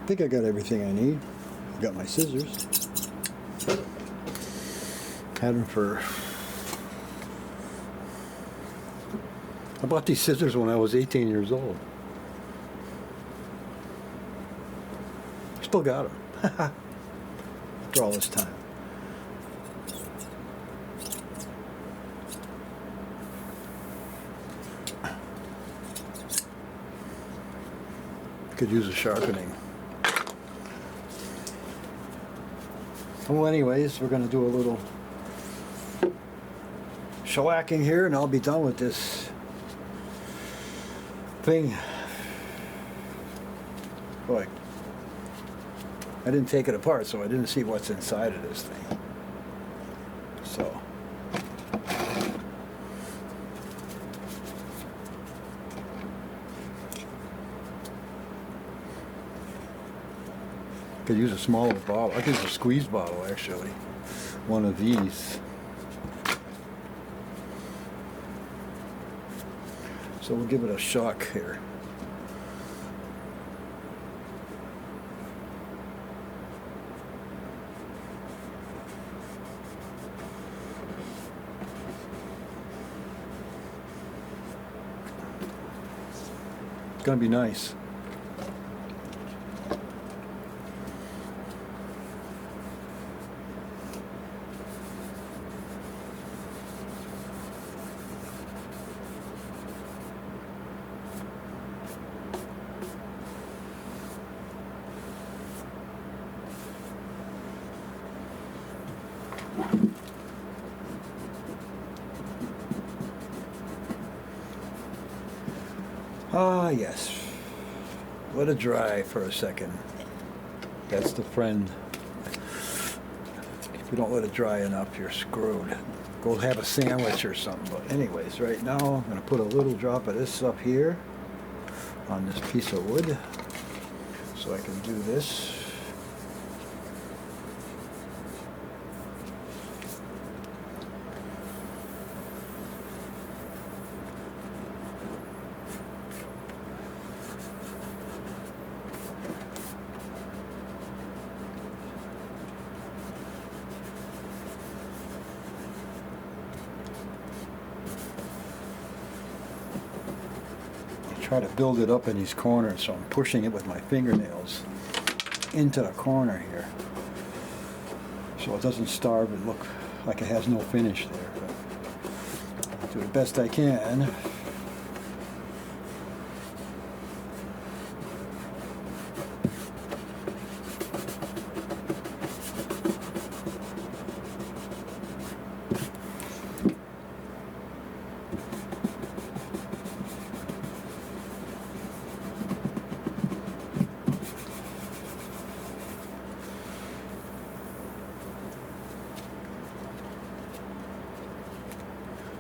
think I got everything I need. Got my scissors. Had them for... I bought these scissors when I was 18 years old. Still got them. After all this time. Could use a sharpening. Well, anyways, we're going to do a little shellacking here, and I'll be done with this thing. Boy, I didn't take it apart, so I didn't see what's inside of this thing. So, could use a smaller bottle. I could use a squeeze bottle, actually. One of these. So we'll give it a shock here. It's gonna be nice. Ah, yes. Let it dry for a second. That's the friend. If you don't let it dry enough, you're screwed. Go have a sandwich or something. But anyways, right now I'm going to put a little drop of this up here on this piece of wood so I can do this. Try to build it up in these corners, so I'm pushing it with my fingernails into the corner here so it doesn't starve and look like it has no finish there. But do the best I can.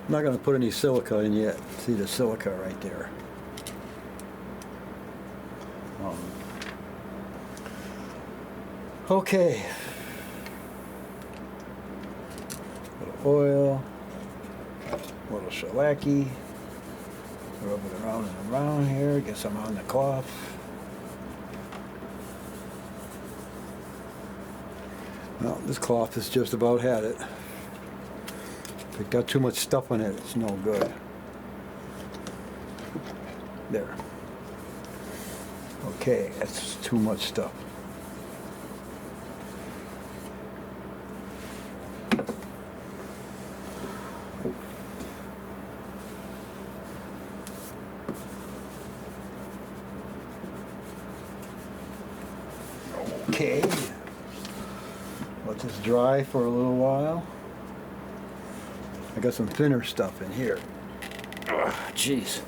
I'm not going to put any silica in yet. See the silica right there. Okay. A little oil, a little shellacky. Rub it around and around here. Get some on the cloth. Well, this cloth has just about had it. If it got too much stuff on it, it's no good. There. Okay, that's too much stuff. Okay. Let this dry for a little while. I got some thinner stuff in here. Jeez.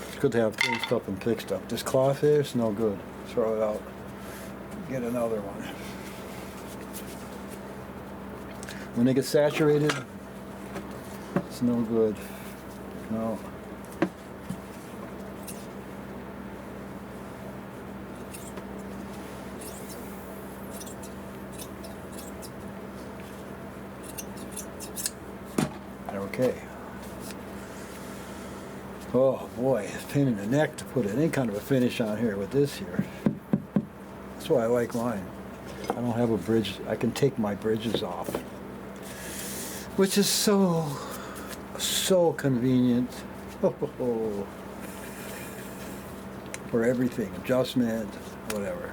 It's good to have thin stuff and thick stuff. This cloth here is no good. Throw it out. Get another one. When they get saturated, it's no good. No. Okay. Oh boy, it's a pain in the neck to put any kind of a finish on here with this here. That's why I like mine. I don't have a bridge. I can take my bridges off, which is so convenient. For everything, adjustment, whatever.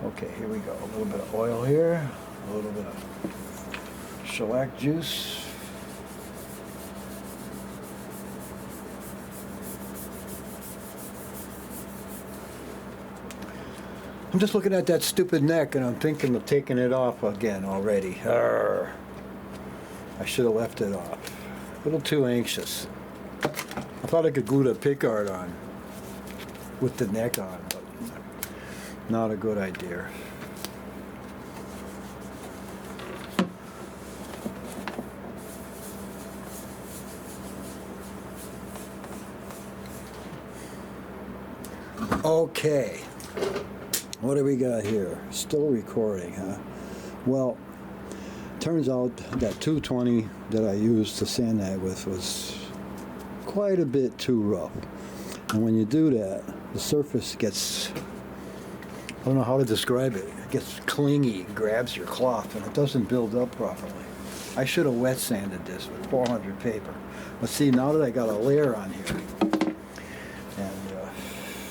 Okay, here we go. A little bit of oil here, a little bit of shellac juice. I'm just looking at that stupid neck and I'm thinking of taking it off again already. Arrgh. I should have left it off. A little too anxious. I thought I could glue the pickguard on with the neck on, but not a good idea. Okay, what do we got here? Still recording, huh? Well, turns out that 220 that I used to sand that with was quite a bit too rough. And when you do that, the surface gets, I don't know how to describe it, it gets clingy, it grabs your cloth, and it doesn't build up properly. I should have wet sanded this with 400 paper. But see, now that I got a layer on here, and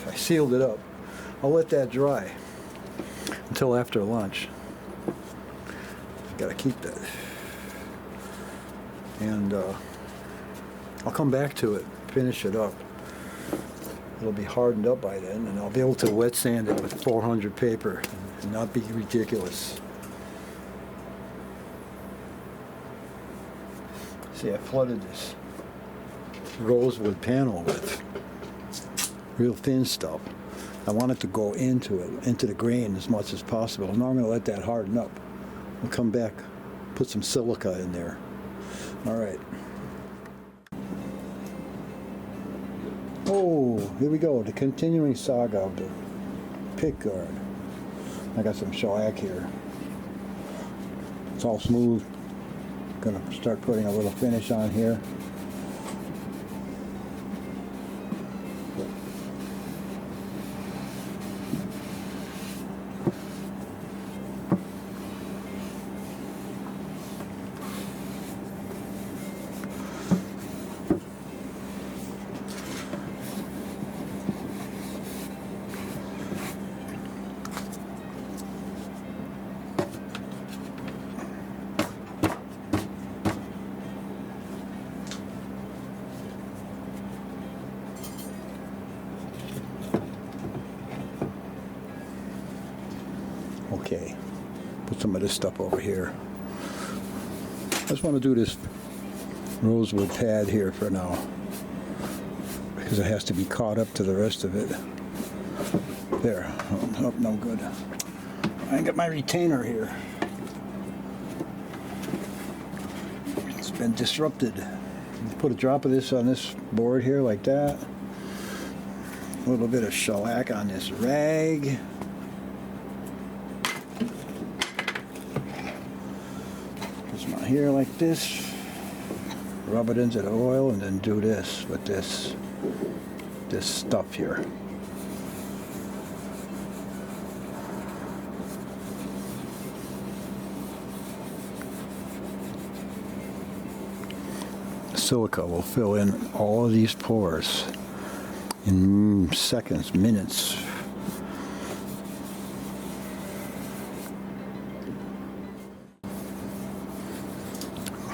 I sealed it up, I'll let that dry until after lunch. Gotta keep that. And I'll come back to it, finish it up. It'll be hardened up by then, and I'll be able to wet sand it with 400 paper and not be ridiculous. See, I flooded this rosewood panel with real thin stuff. I want it to go into it, into the grain as much as possible. Now I'm going to let that harden up. I'll come back, put some silica in there. All right. Oh, here we go. The continuing saga of the pickguard. I got some shellac here. It's all smooth. Gonna start putting a little finish on here. Okay, put some of this stuff over here. I just want to do this rosewood pad here for now, because it has to be caught up to the rest of it. There, oh, no good. I ain't got my retainer here. It's been disrupted. Put a drop of this on this board here like that. A little bit of shellac on this rag. Here like this, rub it into the oil, and then do this with this stuff here. Silica will fill in all of these pores in seconds, minutes.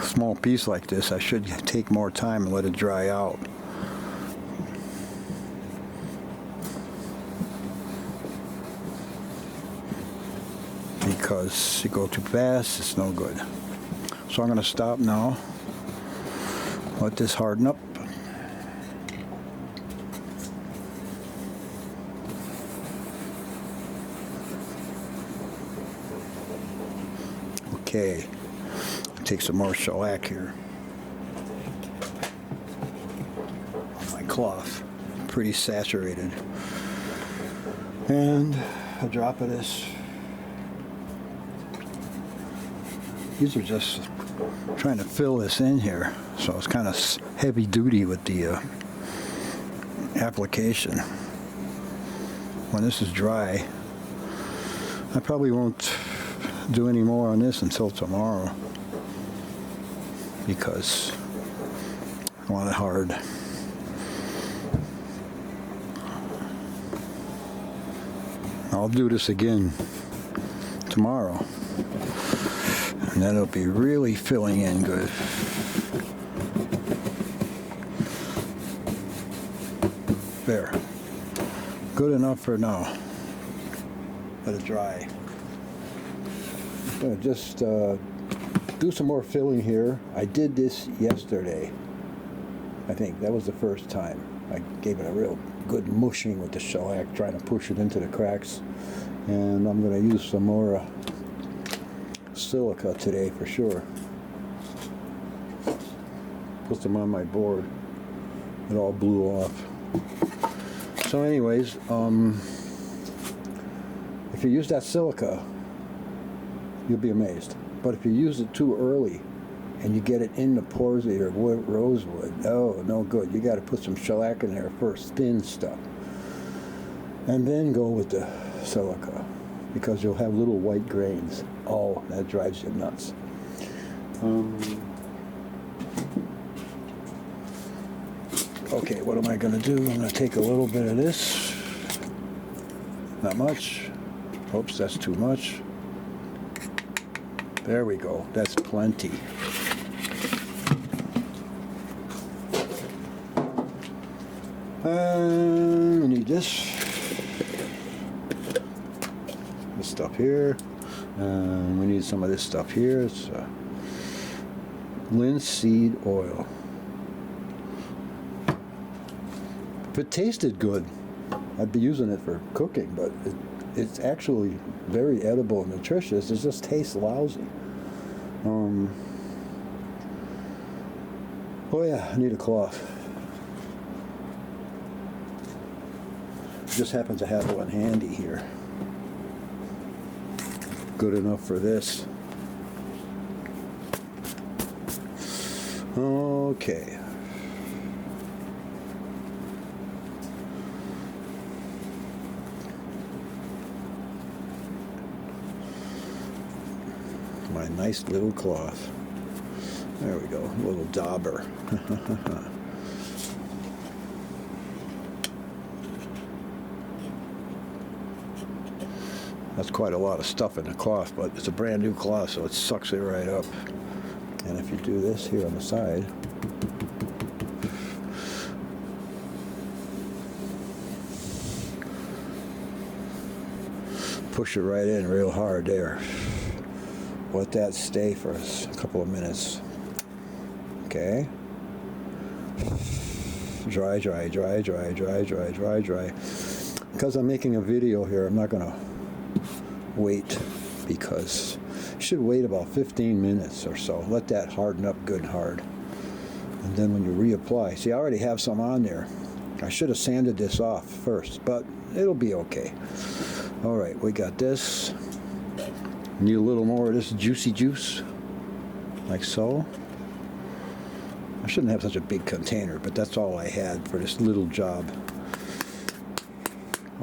Small piece like this, I should take more time and let it dry out. Because you go too fast, it's no good. So I'm going to stop now. Let this harden up. Okay. Take some more shellac here on my cloth, pretty saturated, and a drop of this. These are just trying to fill this in here, so it's kind of heavy duty with the application. When this is dry, I probably won't do any more on this until tomorrow because I want it hard. I'll do this again tomorrow, and then it'll be really filling in good. There. Good enough for now. Let it dry. I'm going to just do some more filling here. I did this yesterday. I think that was the first time. I gave it a real good mushing with the shellac, trying to push it into the cracks. And I'm going to use some more silica today for sure. Put some on my board. It all blew off. So anyways, if you use that silica, you'll be amazed. But if you use it too early and you get it in the pores of your rosewood, oh, no good. You got to put some shellac in there first, thin stuff. And then go with the silica, because you'll have little white grains. Oh, that drives you nuts. Okay, what am I going to do? I'm going to take a little bit of this. Not much. Oops, that's too much. There we go. That's plenty. And we need this stuff here. And we need some of this stuff here. It's linseed oil. If it tasted good, I'd be using it for cooking, but it's actually very edible and nutritious. It just tastes lousy. Oh yeah, I need a cloth. Just happen to have one handy here. Good enough for this. Okay. My nice little cloth. There we go, a little dauber. That's quite a lot of stuff in the cloth, but it's a brand new cloth, so it sucks it right up. And if you do this here on the side, push it right in real hard there. Let that stay for a couple of minutes. Okay. Dry, dry, dry, dry, dry, dry, dry, dry. Because I'm making a video here, I'm not going to wait, because you should wait about 15 minutes or so. Let that harden up good and hard. And then when you reapply, see, I already have some on there. I should have sanded this off first, but it'll be okay. All right, we got this. Need a little more of this juicy juice, like so. I shouldn't have such a big container, but that's all I had for this little job.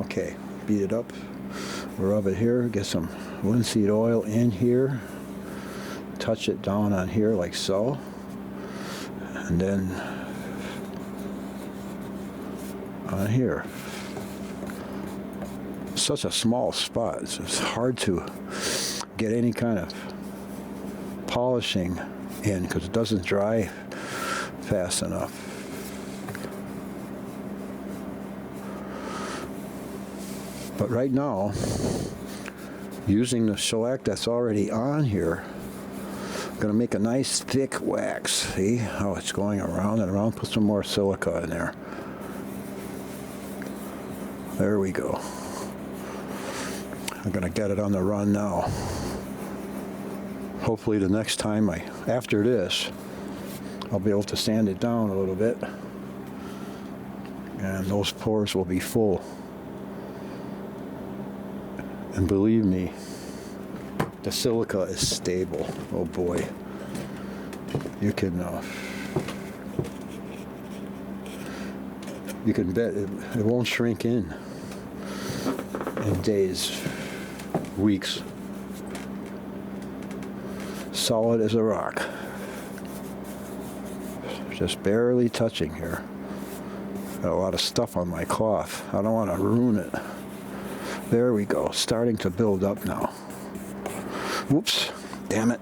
Okay, beat it up, rub it here, get some linseed oil in here, touch it down on here like so, and then on here. Such a small spot, it's hard to get any kind of polishing in because it doesn't dry fast enough. But right now, using the shellac that's already on here, I'm going to make a nice thick wax. See how it's going around and around? Put some more silica in there. There we go. I'm going to get it on the run now. Hopefully the next time after this, I'll be able to sand it down a little bit. And those pores will be full. And believe me, the silica is stable. Oh boy. You're kidding off. you can bet it won't shrink in days, weeks. Solid as a rock. Just barely touching here. Got a lot of stuff on my cloth. I don't want to ruin it. There we go. Starting to build up now. Whoops. Damn it.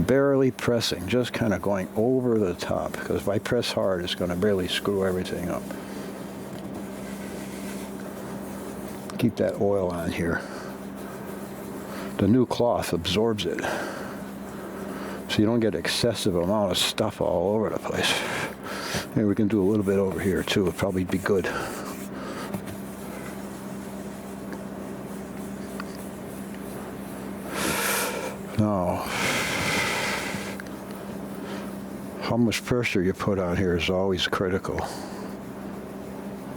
Barely pressing, just kind of going over the top, because if I press hard, it's going to barely screw everything up. Keep that oil on here. The new cloth absorbs it, so you don't get excessive amount of stuff all over the place. Maybe we can do a little bit over here too. It'd probably be good. Now, how much pressure you put on here is always critical.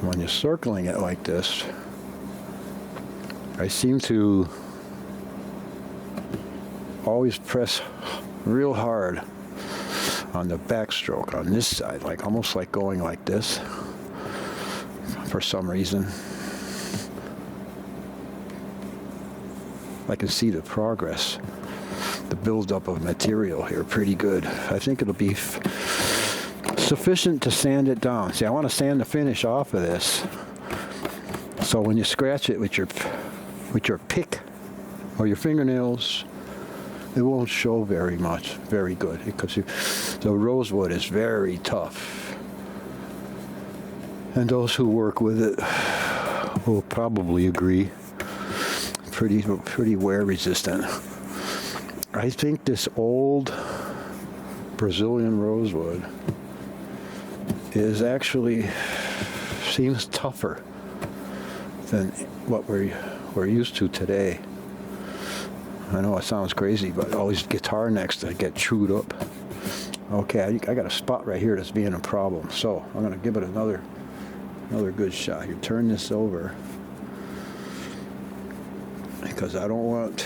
When you're circling it like this, I seem to always press real hard on the backstroke on this side, like almost like going like this for some reason. I can see the progress, the buildup of material here pretty good. I think it'll be sufficient to sand it down. See, I want to sand the finish off of this, so when you scratch it with your pick or your fingernails, it won't show very much, very good, because the rosewood is very tough. And those who work with it will probably agree. Pretty wear resistant. I think this old Brazilian rosewood is actually seems tougher than what we're used to today. I know it sounds crazy, but all these guitar necks that get chewed up. Okay, I got a spot right here that's being a problem, so I'm going to give it another good shot here. Turn this over, because I don't want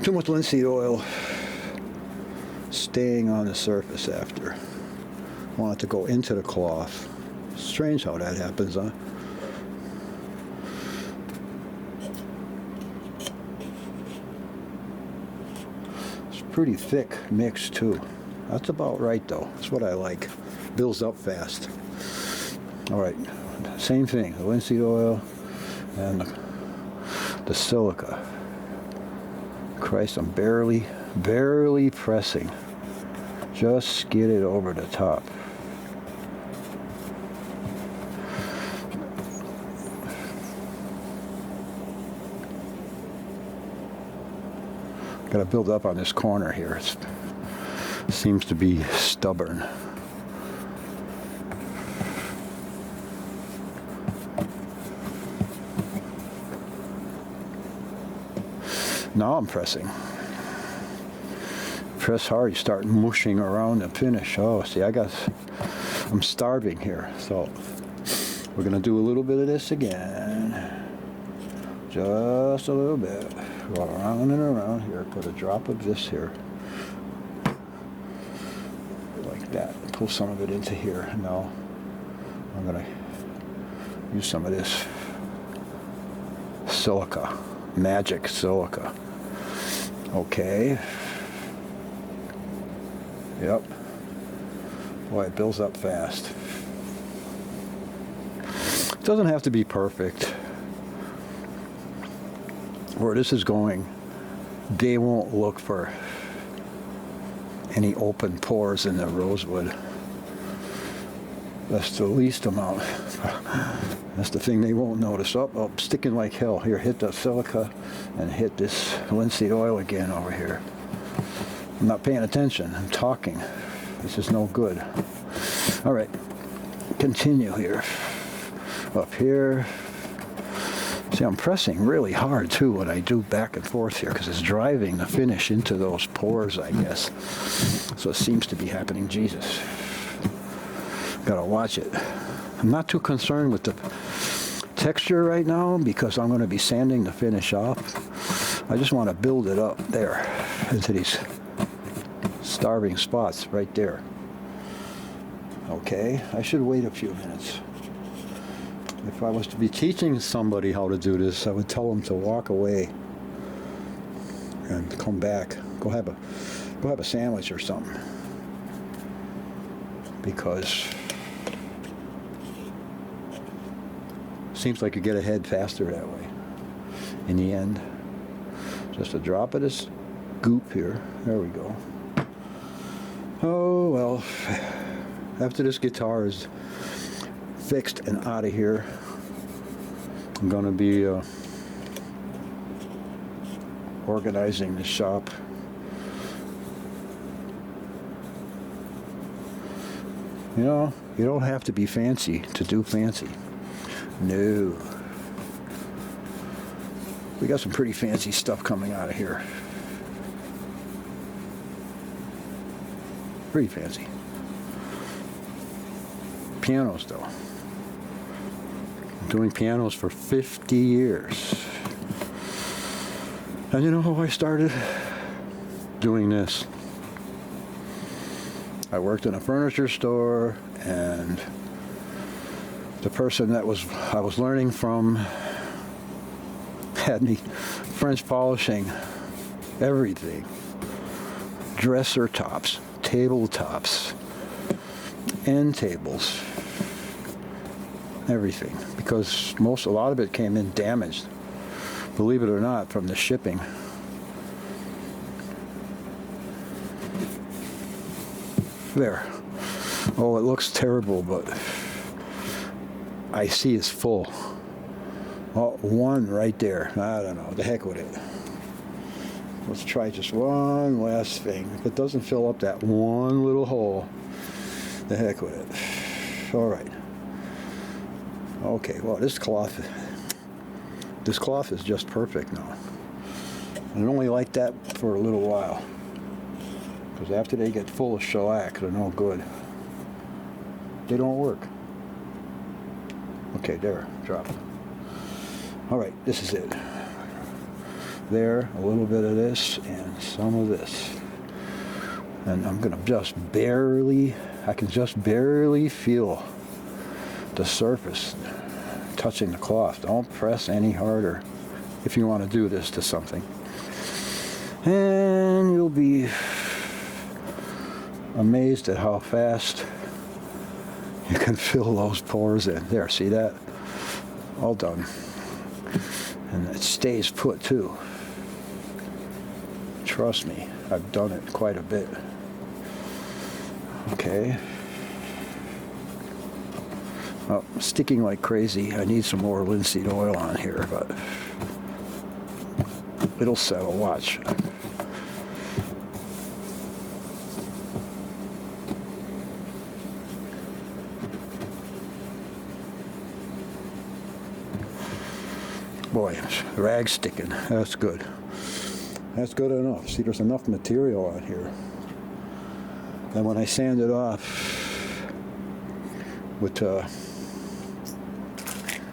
too much linseed oil staying on the surface after. I want it to go into the cloth. Strange how that happens, huh? Pretty thick mix too. That's about right though. That's what I like. Builds up fast. All right, same thing. The linseed oil and the silica. Christ, I'm barely pressing. Just skid it over the top. Got to build up on this corner here. It seems to be stubborn. Now I'm pressing. Press hard, you start mushing around the finish. Oh, see, I'm starving here. So we're going to do a little bit of this again. Just a little bit. Go around and around here. Put a drop of this here. Like that. Pull some of it into here. Now I'm going to use some of this silica. Magic silica. Okay. Yep. Boy, it builds up fast. It doesn't have to be perfect. Where this is going, they won't look for any open pores in the rosewood. That's the least amount. That's the thing they won't notice. Oh, sticking like hell. Here, hit the silica and hit this linseed oil again over here. I'm not paying attention. I'm talking. This is no good. All right. Continue here. Up here. See, I'm pressing really hard, too, when I do back and forth here, because it's driving the finish into those pores, I guess. So it seems to be happening. Jesus. Gotta watch it. I'm not too concerned with the texture right now, because I'm going to be sanding the finish off. I just want to build it up there into these starving spots right there. Okay, I should wait a few minutes. If I was to be teaching somebody how to do this, I would tell them to walk away and come back. Go have a sandwich or something. Because it seems like you get ahead faster that way. In the end, just a drop of this goop here. There we go. Oh well, after this guitar is fixed and out of here, I'm going to be organizing the shop. You know, you don't have to be fancy to do fancy. No. We got some pretty fancy stuff coming out of here. Pretty fancy. Pianos, though. I'm doing pianos for 50 years. And you know how I started? Doing this. I worked in a furniture store, and the person that I was learning from had me French polishing everything. Dresser tops, tabletops, end tables, everything. Because a lot of it came in damaged, believe it or not, from the shipping. There. Oh, it looks terrible, but I see it's full. Oh, one right there. I don't know. The heck with it. Let's try just one last thing. If it doesn't fill up that one little hole, the heck with it. All right. Okay, well, this cloth is just perfect now. And only like that for a little while. Because after they get full of shellac, they're no good. They don't work. Okay, there, drop. All right, this is it. There, a little bit of this and some of this. And I'm gonna I can just barely feel the surface touching the cloth. Don't press any harder if you want to do this to something. And you'll be amazed at how fast you can fill those pores in. There, see that? All done. And it stays put too. Trust me, I've done it quite a bit. Okay. Oh, sticking like crazy. I need some more linseed oil on here, but it'll settle, watch. Boy, the rag's sticking. That's good. That's good enough. See, there's enough material on here. And when I sand it off with,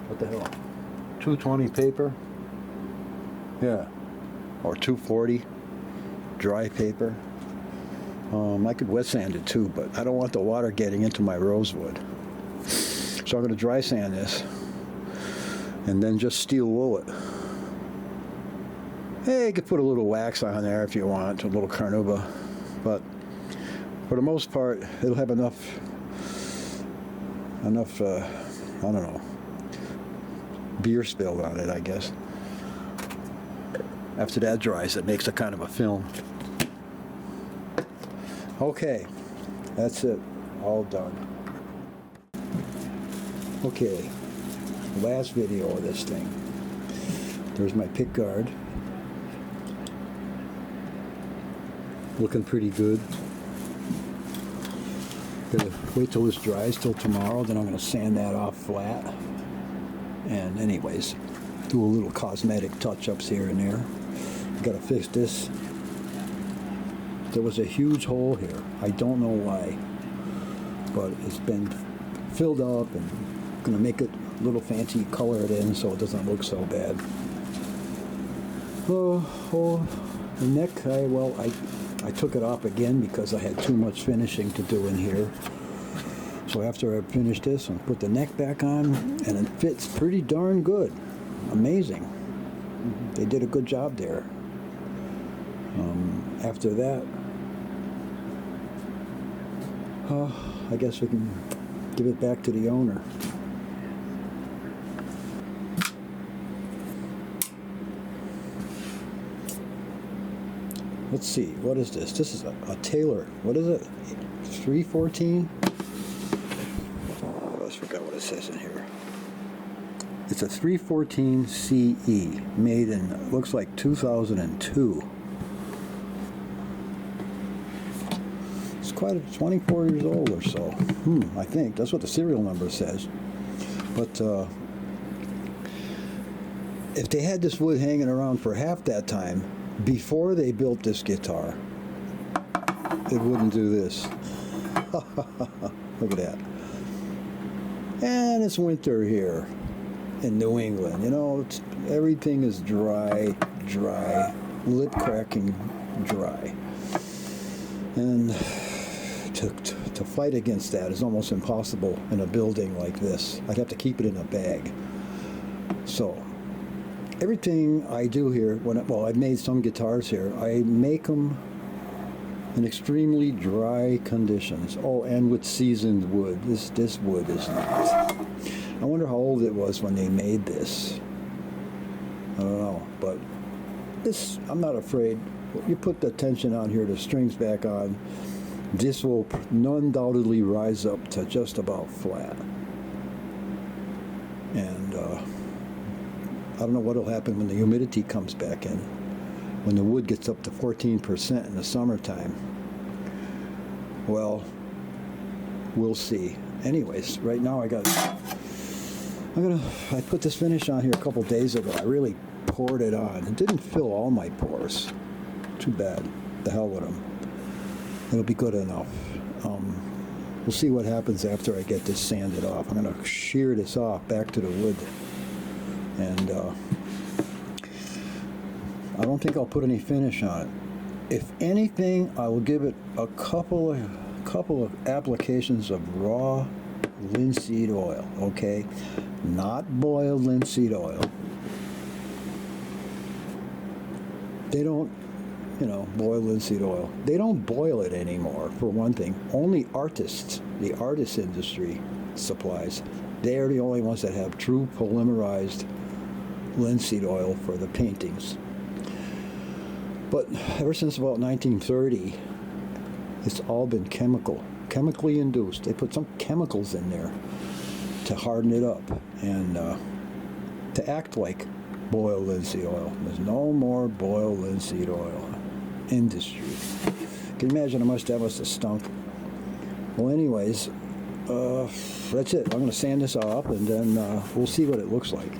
what the hell? 220 paper? Yeah. Or 240 dry paper. I could wet sand it too, but I don't want the water getting into my rosewood. So I'm going to dry sand this. And then just steel wool it. Hey, you could put a little wax on there if you want, a little carnauba. But for the most part, it'll have enough, I don't know, beer spilled on it, I guess. After that dries, it makes a kind of a film. Okay, that's it, all done. Okay, last video of this thing. There's my pick guard. Looking pretty good. Gonna wait till this dries till tomorrow, then I'm gonna sand that off flat. And anyways, do a little cosmetic touch-ups here and there. Gotta fix this. There was a huge hole here. I don't know why, but it's been filled up, and I'm gonna make it a little fancy, color it in so it doesn't look so bad. Oh, the neck, I took it off again because I had too much finishing to do in here. So after I finish this, I'll put the neck back on, and it fits pretty darn good. Amazing. They did a good job there. After that, I guess we can give it back to the owner. Let's see, what is this? This is a Taylor. What is it? 314? I almost forgot what it says in here. It's a 314 CE, made in, looks like 2002. It's quite 24 years old or so. I think. That's what the serial number says. But if they had this wood hanging around for half that time, before they built this guitar, it wouldn't do this. Look at that. And it's winter here in New England. You know, everything is dry, lip cracking dry. And to fight against that is almost impossible in a building like this. I'd have to keep it in a bag. So everything I do here, I've made some guitars here, I make them in extremely dry conditions. Oh, and with seasoned wood. This wood is not. I wonder how old it was when they made this. I don't know, but this, I'm not afraid. You put the tension on here, the strings back on, this will undoubtedly rise up to just about flat. And I don't know what will happen when the humidity comes back in, when the wood gets up to 14% in the summertime. Well, we'll see. Anyways, right now I put this finish on here a couple days ago. I really poured it on. It didn't fill all my pores. Too bad. The hell with them. It'll be good enough. We'll see what happens after I get this sanded off. I'm going to shear this off back to the wood. And I don't think I'll put any finish on it. If anything, I will give it a couple of applications of raw linseed oil, okay? Not boiled linseed oil. They don't, boil linseed oil. They don't boil it anymore, for one thing. Only artists, the artist industry supplies. They are the only ones that have true polymerized linseed oil for the paintings. But ever since about 1930, it's all been chemically induced. They put some chemicals in there to harden it up and to act like boiled linseed oil. There's no more boiled linseed oil industry. Can you imagine how much that must have stunk? Well, anyways, that's it. I'm going to sand this off, and then we'll see what it looks like.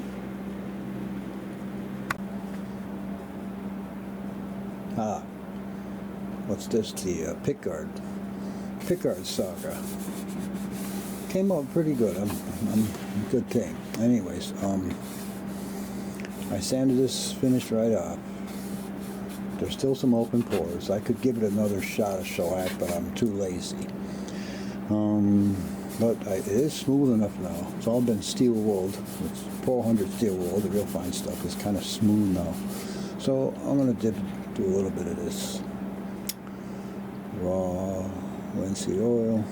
What's this? The pickguard saga. Came out pretty good. Good thing. Anyways, I sanded this finish right off. There's still some open pores. I could give it another shot of shellac, but I'm too lazy. But it is smooth enough now. It's all been steel wooled. It's 400 steel wool. The real fine stuff is kind of smooth now. So I'm going to do a little bit of this raw linseed oil.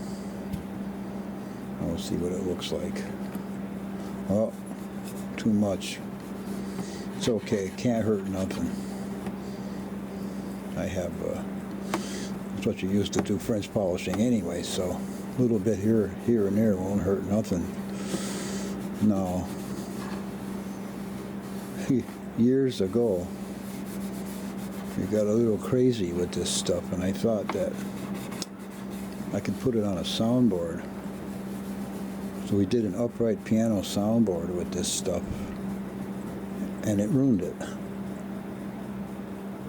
We'll see what it looks like. Oh, too much. It's okay. Can't hurt nothing. I have, that's what you used to do French polishing anyway, so a little bit here and there won't hurt nothing. No. Years ago, we got a little crazy with this stuff, and I thought that I could put it on a soundboard. So we did an upright piano soundboard with this stuff, and it ruined it.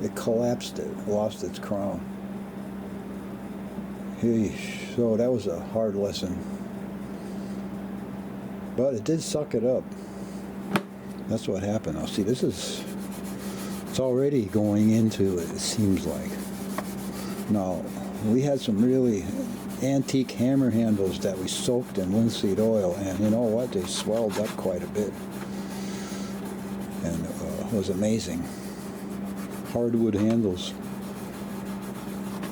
It collapsed it, lost its crown. So that was a hard lesson. But it did suck it up. That's what happened. Now see, it's It's already going into it, it seems like. Now, we had some really antique hammer handles that we soaked in linseed oil, and you know what? They swelled up quite a bit. And it was amazing. Hardwood handles.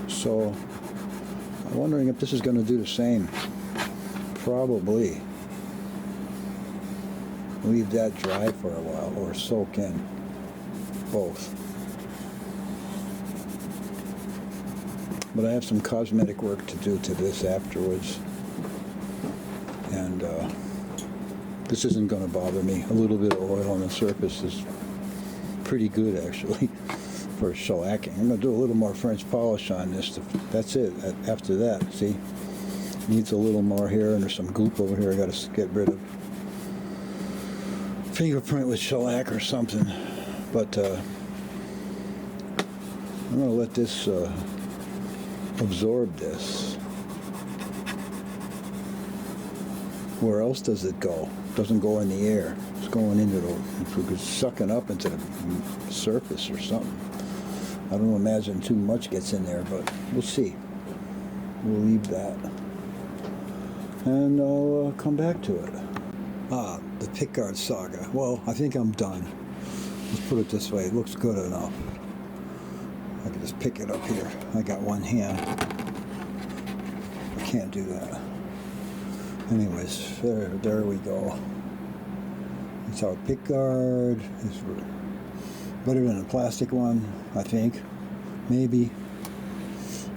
So, I'm wondering if this is going to do the same. Probably. Leave that dry for a while, or soak in. Both. But I have some cosmetic work to do to this afterwards. And this isn't going to bother me. A little bit of oil on the surface is pretty good, actually, for shellacking. I'm going to do a little more French polish on this. That's it. After that, see? Needs a little more here, and there's some goop over here I got to get rid of. Fingerprint with shellac or something. But I'm going to let this absorb this. Where else does it go? It doesn't go in the air. It's going into it's sucking up into the surface or something. I don't imagine too much gets in there, but we'll see. We'll leave that. And I'll come back to it. The pickguard saga. Well, I think I'm done. Let's put it this way. It looks good enough. I can just pick it up here. I got one hand. I can't do that. Anyways, there we go. It's our pickguard. It's better than a plastic one, I think. Maybe.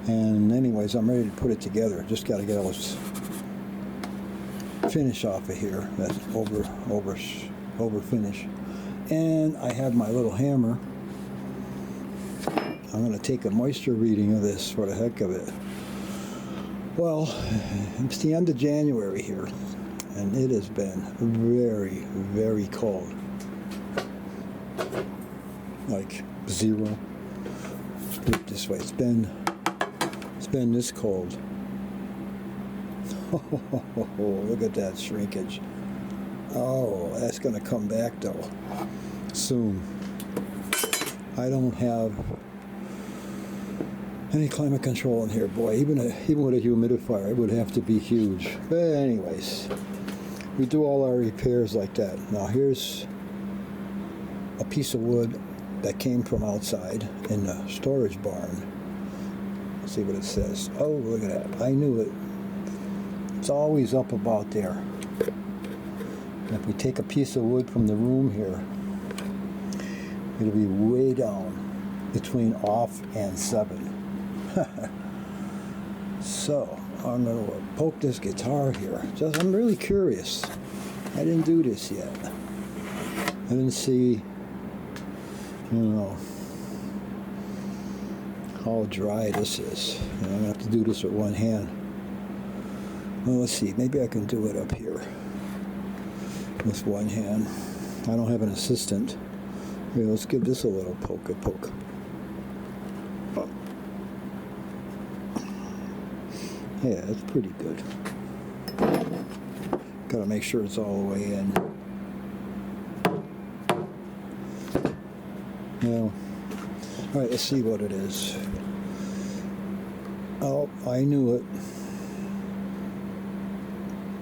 And anyways, I'm ready to put it together. Just got to get all this finish off of here. That's over finish. And I have my little hammer. I'm going to take a moisture reading of this for the heck of it. Well, it's the end of January here, and it has been very, very cold. Like 0. Let's put it this way. It's been this cold. Oh, look at that shrinkage. Oh, that's going to come back though soon. I don't have any climate control in here, boy. Even with a humidifier, it would have to be huge. But anyways, we do all our repairs like that. Now here's a piece of wood that came from outside in the storage barn. Let's see what it says. Oh, look at that. I knew it. It's always up about there. And if we take a piece of wood from the room here, it'll be way down between off and 7. So I'm going to poke this guitar here. I'm really curious. I didn't do this yet. I didn't see, how dry this is. I'm going to have to do this with one hand. Well, let's see. Maybe I can do it up here with one hand. I don't have an assistant. Okay, let's give this a little poke. Oh. Yeah, it's pretty good. Got to make sure it's all the way in. Now, all right, let's see what it is. Oh, I knew it.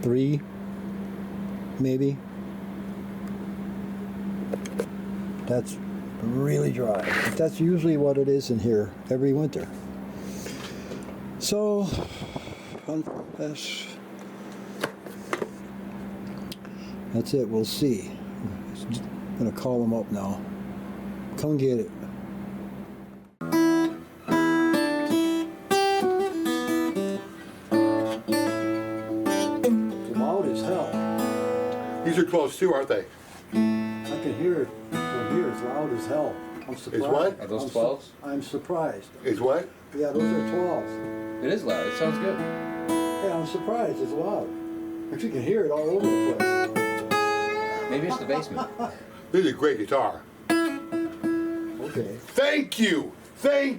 3, maybe. That's really dry. But that's usually what it is in here every winter. So, that's it. We'll see. I'm going to call them up now. Come get it. These are close too, aren't they? I can hear it from here. It's loud as hell. I'm surprised. Is what? Are those 12s? I'm surprised. Is what? Yeah, those are 12s. It is loud. It sounds good. Yeah, I'm surprised. It's loud. But you can hear it all over the place. Maybe it's the basement. This is a great guitar. Okay. Thank you. I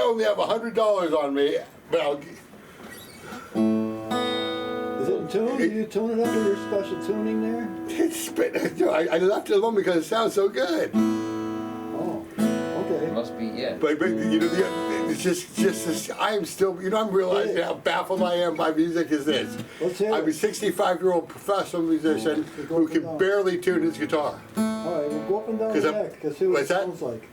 only have $100 on me, but I'll. Is it tuned? Do you tune it up with your special tuning there? I left it alone because it sounds so good. Oh, okay. Must be, yeah. But you know, it's just this, I'm still, you know, I'm realizing how baffled I am by music is this. Let's hear I'm a it. 65-year-old professional musician Go who up and can down. barely tune his guitar. All right, we'll go up and down 'Cause the I'm- neck because see what it what's that? sounds like.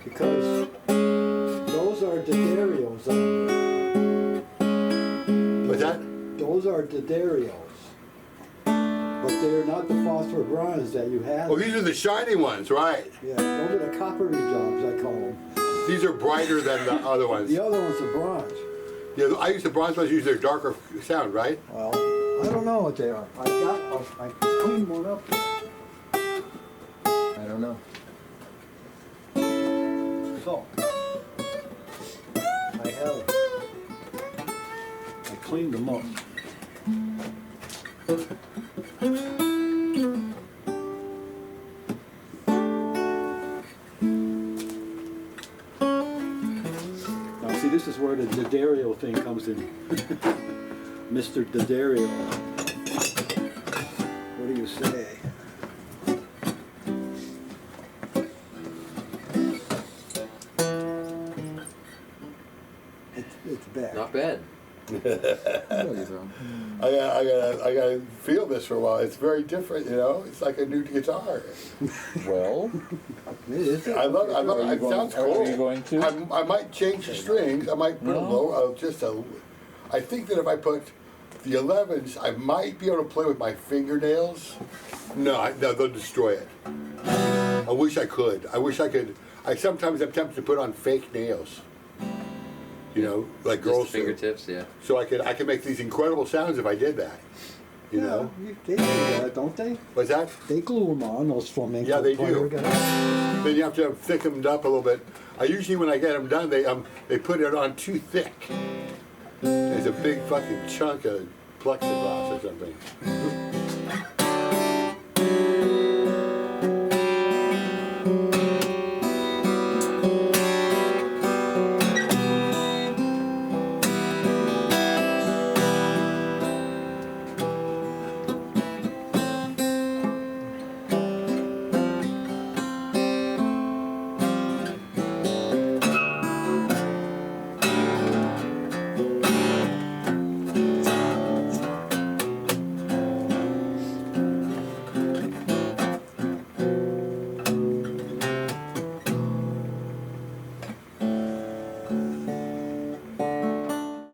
Because those are D'Addario's. What's that? Those are D'Addario's. But they're not the phosphor bronze that you had. Oh, these are the shiny ones, right? Yeah, those are the coppery jobs, I call them. These are brighter than the other ones. The other one's the bronze. Yeah, I use the bronze ones, use their darker sound, right? Well, I don't know what they are. I cleaned one up. I don't know. So, I cleaned them up. Now see, this is where the D'Addario thing comes in. Mr. D'Addario. What do you say? It's bad. Not bad. I gotta feel this for a while. It's very different, you know. It's like a new guitar. Well, I love it. It sounds cool. Are you going to? I might change the strings. I might put a low. I think that if I put the 11s, I might be able to play with my fingernails. No, they'll destroy it. I wish I could. I wish I could. Sometimes I'm tempted to put on fake nails. You know, like Just girls the do. fingertips, yeah. So I could make these incredible sounds if I did that. You know? They do that, don't they? What's that? They glue them on, those flamenco Yeah, they player do. guys. Then you have to thicken them up a little bit. I usually, when I get them done, they put it on too thick. There's a big fucking chunk of plexiglass or something.